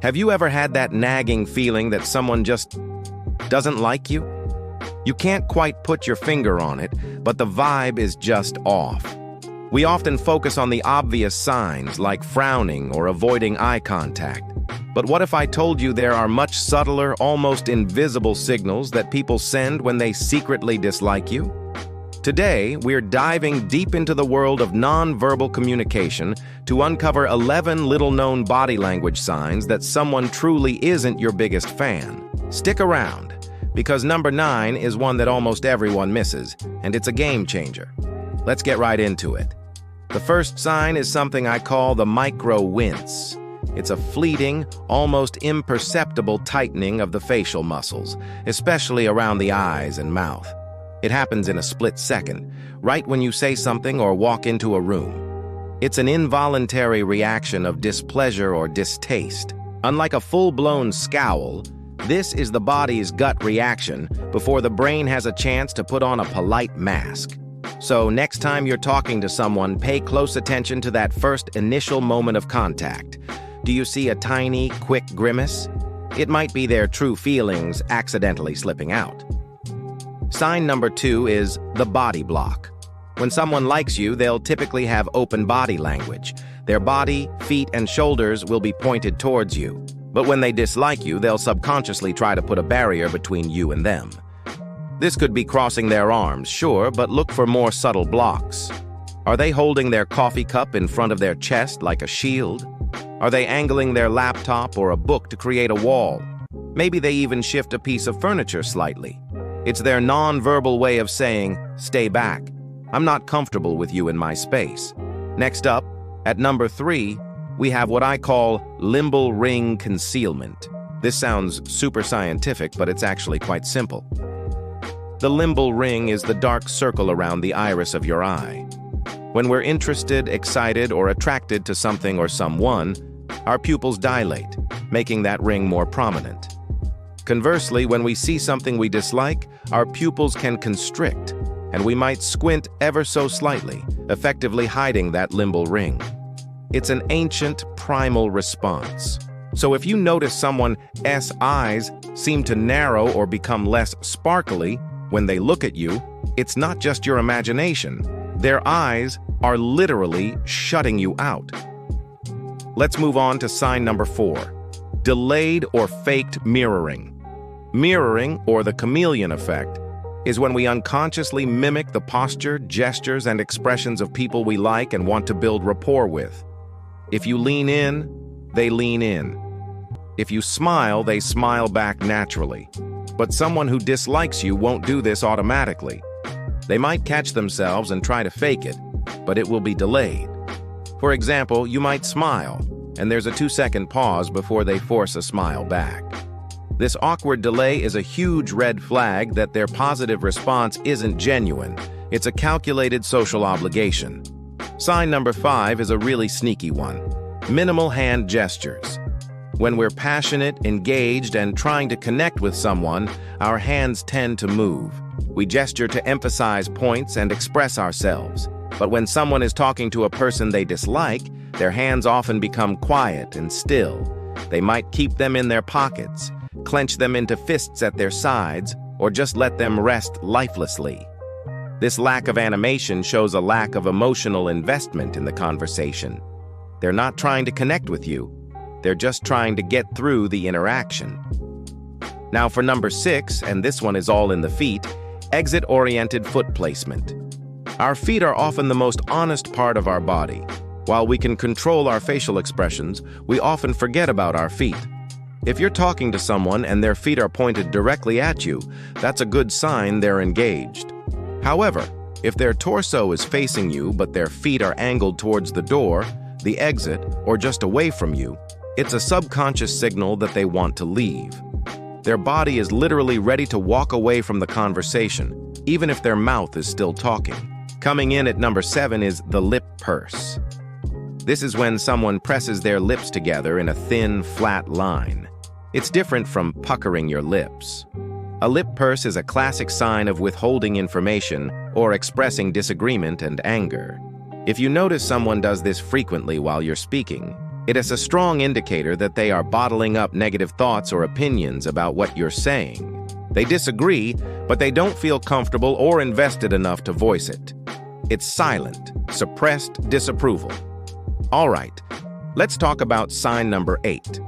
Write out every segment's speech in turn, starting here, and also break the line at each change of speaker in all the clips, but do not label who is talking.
Have you ever had that nagging feeling that someone just doesn't like you? You can't quite put your finger on it, but the vibe is just off. We often focus on the obvious signs like frowning or avoiding eye contact. But what if I told you there are much subtler, almost invisible signals that people send when they secretly dislike you? Today, we're diving deep into the world of nonverbal communication to uncover 11 little-known body language signs that someone truly isn't your biggest fan. Stick around, because number 9 is one that almost everyone misses, and it's a game changer. Let's get right into it. The first sign is something I call the micro-wince. It's a fleeting, almost imperceptible tightening of the facial muscles, especially around the eyes and mouth. It happens in a split second, right when you say something or walk into a room. It's an involuntary reaction of displeasure or distaste. Unlike a full-blown scowl, this is the body's gut reaction before the brain has a chance to put on a polite mask. So next time you're talking to someone, pay close attention to that first initial moment of contact. Do you see a tiny, quick grimace? It might be their true feelings accidentally slipping out. Sign number 2 is the body block. When someone likes you, they'll typically have open body language. Their body, feet, and shoulders will be pointed towards you. But when they dislike you, they'll subconsciously try to put a barrier between you and them. This could be crossing their arms, sure, but look for more subtle blocks. Are they holding their coffee cup in front of their chest like a shield? Are they angling their laptop or a book to create a wall? Maybe they even shift a piece of furniture slightly. It's their non-verbal way of saying, "Stay back. I'm not comfortable with you in my space." Next up, at number 3, we have what I call limbal ring concealment. This sounds super scientific, but it's actually quite simple. The limbal ring is the dark circle around the iris of your eye. When we're interested, excited, or attracted to something or someone, our pupils dilate, making that ring more prominent. Conversely, when we see something we dislike, our pupils can constrict, and we might squint ever so slightly, effectively hiding that limbal ring. It's an ancient, primal response. So if you notice someone's eyes seem to narrow or become less sparkly when they look at you, it's not just your imagination. Their eyes are literally shutting you out. Let's move on to sign number 4, delayed or faked mirroring. Mirroring, or the chameleon effect, is when we unconsciously mimic the posture, gestures, and expressions of people we like and want to build rapport with. If you lean in, they lean in. If you smile, they smile back naturally. But someone who dislikes you won't do this automatically. They might catch themselves and try to fake it, but it will be delayed. For example, you might smile, and there's a 2-second pause before they force a smile back. This awkward delay is a huge red flag that their positive response isn't genuine. It's a calculated social obligation. Sign number 5 is a really sneaky one. Minimal hand gestures. When we're passionate, engaged, and trying to connect with someone, our hands tend to move. We gesture to emphasize points and express ourselves. But when someone is talking to a person they dislike, their hands often become quiet and still. They might keep them in their pockets, clench them into fists at their sides, or just let them rest lifelessly. This lack of animation shows a lack of emotional investment in the conversation. They're not trying to connect with you. They're just trying to get through the interaction. Now for number 6, and this one is all in the feet, exit-oriented foot placement. Our feet are often the most honest part of our body. While we can control our facial expressions, we often forget about our feet. If you're talking to someone and their feet are pointed directly at you, that's a good sign they're engaged. However, if their torso is facing you but their feet are angled towards the door, the exit, or just away from you, it's a subconscious signal that they want to leave. Their body is literally ready to walk away from the conversation, even if their mouth is still talking. Coming in at number 7 is the lip purse. This is when someone presses their lips together in a thin, flat line. It's different from puckering your lips. A lip purse is a classic sign of withholding information or expressing disagreement and anger. If you notice someone does this frequently while you're speaking, It is a strong indicator that they are bottling up negative thoughts or opinions about what you're saying. They disagree, but they don't feel comfortable or invested enough to voice it. It's silent, suppressed disapproval. All right, let's talk about sign number 8,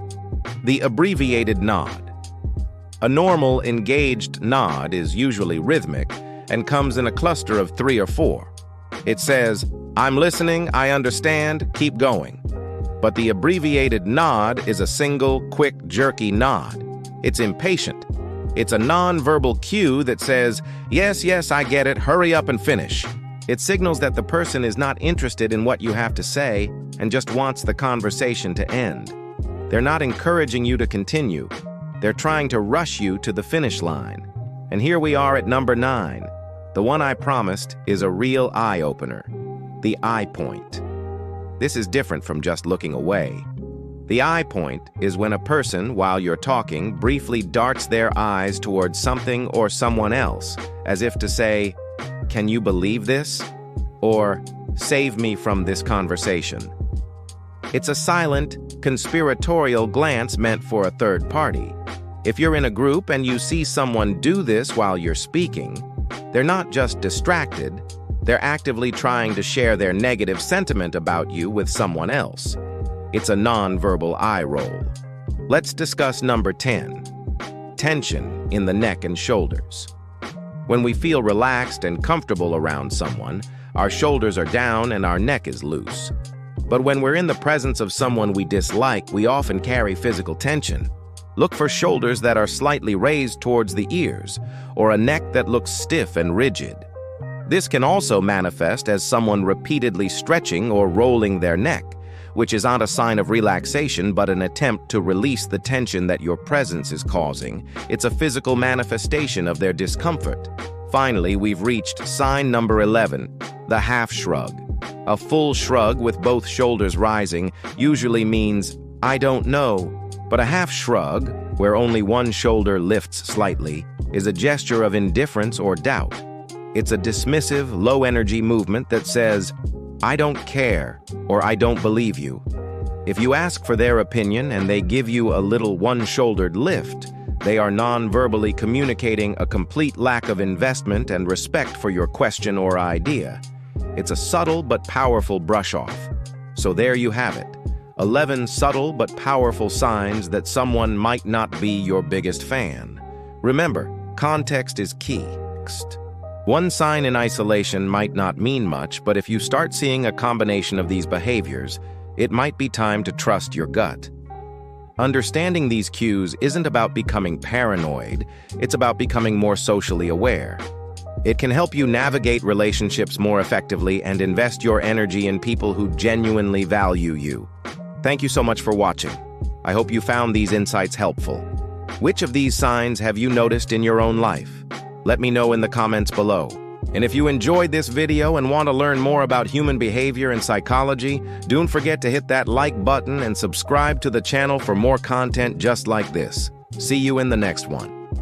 the abbreviated nod. A normal, engaged nod is usually rhythmic and comes in a cluster of 3 or 4. It says, "I'm listening, I understand, keep going." But the abbreviated nod is a single, quick, jerky nod. It's impatient. It's a non-verbal cue that says, "Yes, yes, I get it, hurry up and finish." It signals that the person is not interested in what you have to say and just wants the conversation to end. They're not encouraging you to continue. They're trying to rush you to the finish line. And here we are at number 9. The one I promised is a real eye-opener. The eye point. This is different from just looking away. The eye point is when a person, while you're talking, briefly darts their eyes towards something or someone else, as if to say, "Can you believe this?" or "Save me from this conversation." It's a silent, conspiratorial glance meant for a third party. If you're in a group and you see someone do this while you're speaking, they're not just distracted, they're actively trying to share their negative sentiment about you with someone else. It's a non-verbal eye roll. Let's discuss number 10, tension in the neck and shoulders. When we feel relaxed and comfortable around someone, our shoulders are down and our neck is loose. But when we're in the presence of someone we dislike, we often carry physical tension. Look for shoulders that are slightly raised towards the ears, or a neck that looks stiff and rigid. This can also manifest as someone repeatedly stretching or rolling their neck, which is not a sign of relaxation but an attempt to release the tension that your presence is causing. It's a physical manifestation of their discomfort. Finally, we've reached sign number 11, the half shrug. A full shrug with both shoulders rising usually means, "I don't know," but a half shrug, where only one shoulder lifts slightly, is a gesture of indifference or doubt. It's a dismissive, low-energy movement that says, "I don't care," or "I don't believe you." If you ask for their opinion and they give you a little one-shouldered lift, they are non-verbally communicating a complete lack of investment and respect for your question or idea. It's a subtle but powerful brush-off. So there you have it, 11 subtle but powerful signs that someone might not be your biggest fan. Remember, context is key. One sign in isolation might not mean much, but if you start seeing a combination of these behaviors, it might be time to trust your gut. Understanding these cues isn't about becoming paranoid, it's about becoming more socially aware. It can help you navigate relationships more effectively and invest your energy in people who genuinely value you. Thank you so much for watching. I hope you found these insights helpful. Which of these signs have you noticed in your own life? Let me know in the comments below. And if you enjoyed this video and want to learn more about human behavior and psychology, don't forget to hit that like button and subscribe to the channel for more content just like this. See you in the next one.